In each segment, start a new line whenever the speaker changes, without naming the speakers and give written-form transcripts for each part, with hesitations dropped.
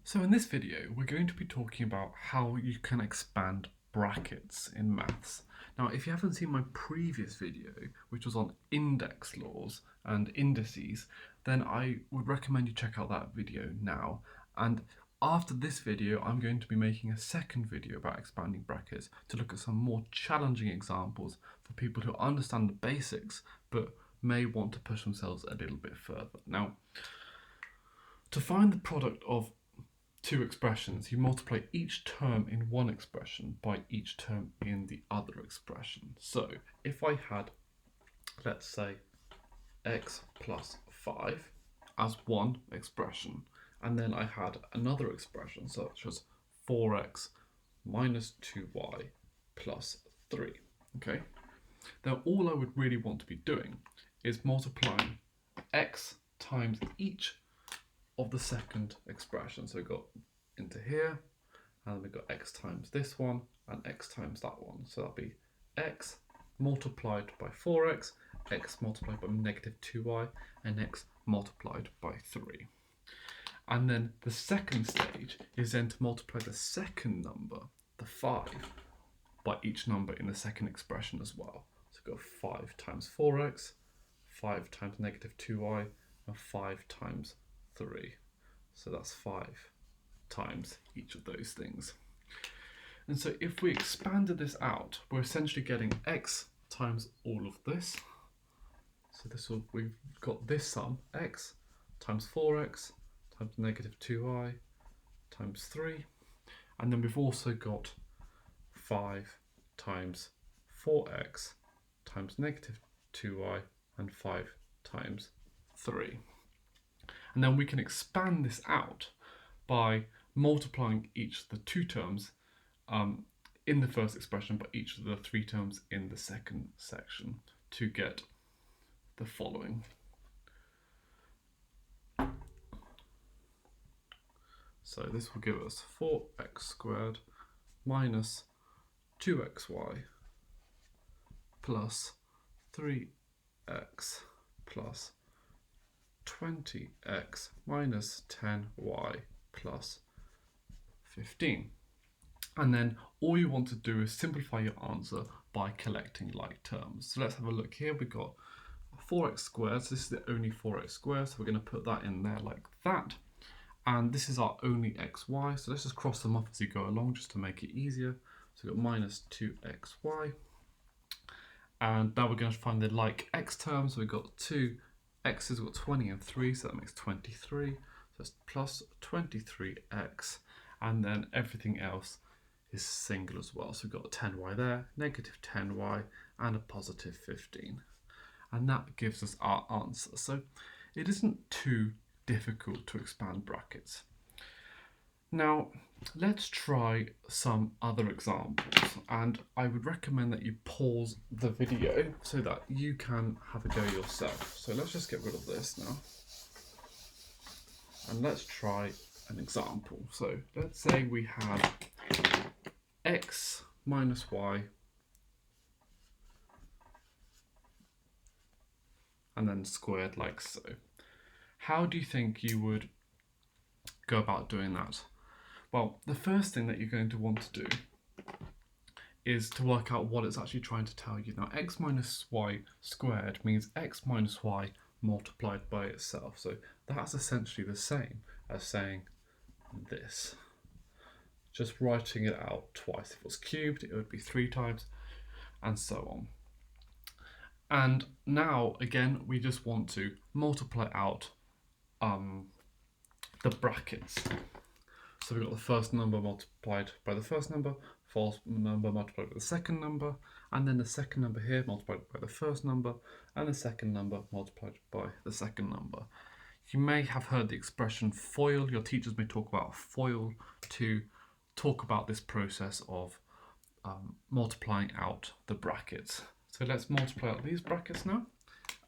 So in this video, we're going to be talking about how you can expand brackets in maths. Now, if you haven't seen my previous video, which was on index laws and indices, then I would recommend you check out that video now. And after this video, I'm going to be making a second video about expanding brackets to look at some more challenging examples for people who understand the basics, but may want to push themselves a little bit further. Now, to find the product of two expressions, you multiply each term in one expression by each term in the other expression. So if I had, let's say, x plus 5 as one expression, and then I had another expression such as 4x minus 2y plus 3, okay? Then all I would really want to be doing is multiplying x times each of the second expression. So we've got into here, and we've got x times this one and x times that one. So that'll be x multiplied by 4x, x multiplied by negative 2y, and x multiplied by 3. And then the second stage is then to multiply the second number, the 5, by each number in the second expression as well. So we've got 5 times 4x, 5 times negative 2y, and 5 times 3. So that's 5 times each of those things. And so if we expanded this out, we're essentially getting x times all of this. So we've got this sum, x times 4x times negative 2y times 3. And then we've also got 5 times 4x times negative 2y and 5 times 3. And then we can expand this out by multiplying each of the two terms in the first expression by each of the three terms in the second section to get the following. So this will give us 4x squared minus 2xy plus 3x plus 20x minus 10y plus 15. And then all you want to do is simplify your answer by collecting like terms. So let's have a look here. We've got 4x squared. So this is the only 4x squared. So we're going to put that in there like that. And this is our only xy. So let's just cross them off as you go along just to make it easier. So we've got minus 2xy. And now we're going to find the like x terms. So we've got 2 x's, we've got 20 and 3, so that makes 23. So it's plus 23x. And then everything else is single as well. So we've got a 10y there, negative 10y, and a positive 15. And that gives us our answer. So it isn't too difficult to expand brackets. Now, let's try some other examples, and I would recommend that you pause the video so that you can have a go yourself. So let's just get rid of this now, and let's try an example. So let's say we have x minus y, and then squared like so. How do you think you would go about doing that? Well, the first thing that you're going to want to do is to work out what it's actually trying to tell you. Now, x minus y squared means x minus y multiplied by itself. So that's essentially the same as saying this. Just writing it out twice. If it was cubed, it would be 3 times, and so on. And now, again, we just want to multiply out the brackets. So we've got the first number multiplied by the first number, first number multiplied by the second number, and then the second number here multiplied by the first number, and the second number multiplied by the second number. You may have heard the expression FOIL. Your teachers may talk about FOIL to talk about this process of multiplying out the brackets. So let's multiply out these brackets now,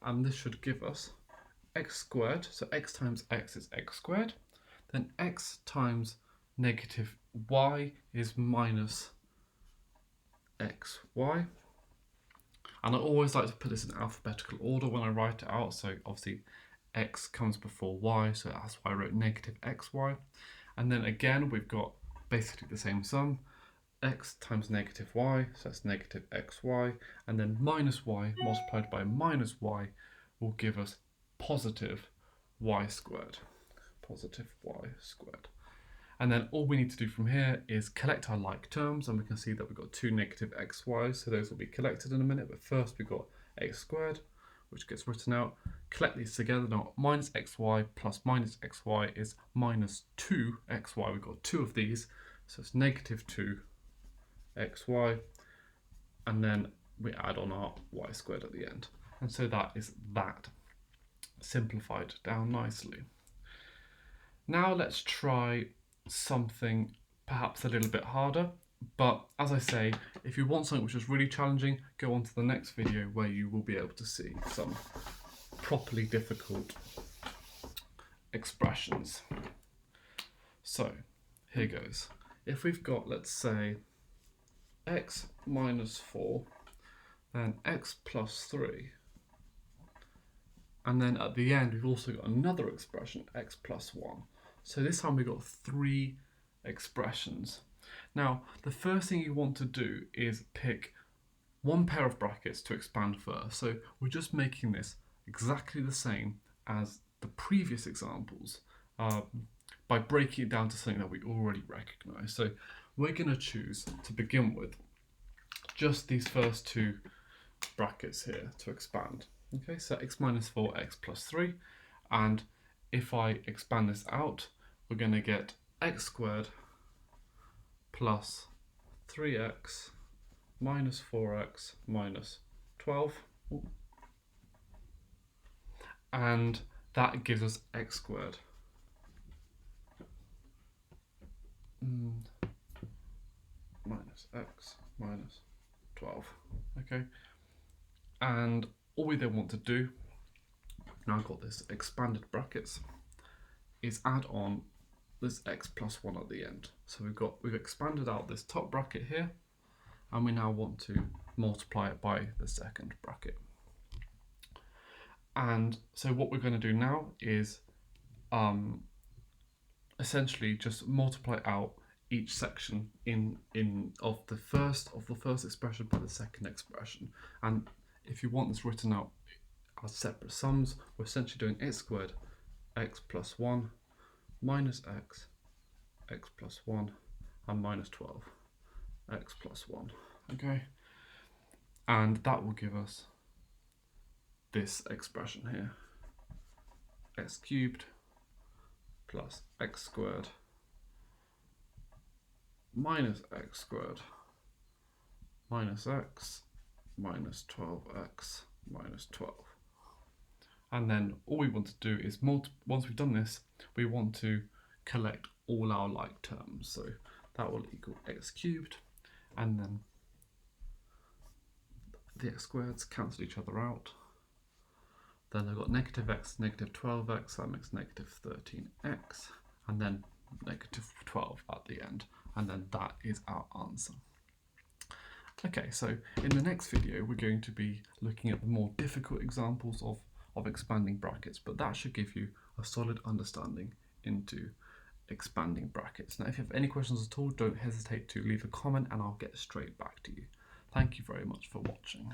and this should give us x squared. So x times x is x squared. Then x times negative y is minus xy. And I always like to put this in alphabetical order when I write it out. So obviously x comes before y, so that's why I wrote negative xy. And then again, we've got basically the same sum, x times negative y, so that's negative xy, and then minus y multiplied by minus y will give us positive y squared. Positive y squared. And then all we need to do from here is collect our like terms, and we can see that we've got two negative xy's, so those will be collected in a minute, but first we've got x squared, which gets written out. Collect these together. Now minus xy plus minus xy is minus 2xy. We've got two of these, so it's negative 2xy, and then we add on our y squared at the end. And so that is that, simplified down nicely. Now let's try something perhaps a little bit harder, but as I say, if you want something which is really challenging, go on to the next video where you will be able to see some properly difficult expressions. So here goes. If we've got, let's say, x minus 4, then x plus 3, and then at the end we've also got another expression, x plus 1. So this time we've got three expressions. Now, the first thing you want to do is pick one pair of brackets to expand first. So we're just making this exactly the same as the previous examples by breaking it down to something that we already recognize. So we're going to choose, to begin with, just these first two brackets here to expand. Okay, so x minus 4, x plus 3, and if I expand this out, we're going to get x squared plus 3x minus 4x minus 12. And that gives us x squared. Minus x minus 12. Okay. And all we then want to do, now I've got this expanded brackets, is add on this x plus 1 at the end. So we've expanded out this top bracket here, and we now want to multiply it by the second bracket. And so what we're going to do now is essentially just multiply out each section of the first expression by the second expression. And if you want this written out as separate sums, we're essentially doing x squared, x plus 1, minus x, x plus 1, and minus 12, x plus 1. Okay, and that will give us this expression here, x cubed plus x squared minus x squared minus x minus 12x minus 12. And then all we want to do is, once we've done this, we want to collect all our like terms. So that will equal x cubed, and then the x squareds cancel each other out. Then I've got negative x, negative 12x, that makes negative 13x, and then negative 12 at the end. And then that is our answer. Okay, so in the next video, we're going to be looking at the more difficult examples of expanding brackets, but that should give you a solid understanding into expanding brackets. Now, if you have any questions at all, don't hesitate to leave a comment and I'll get straight back to you. Thank you very much for watching.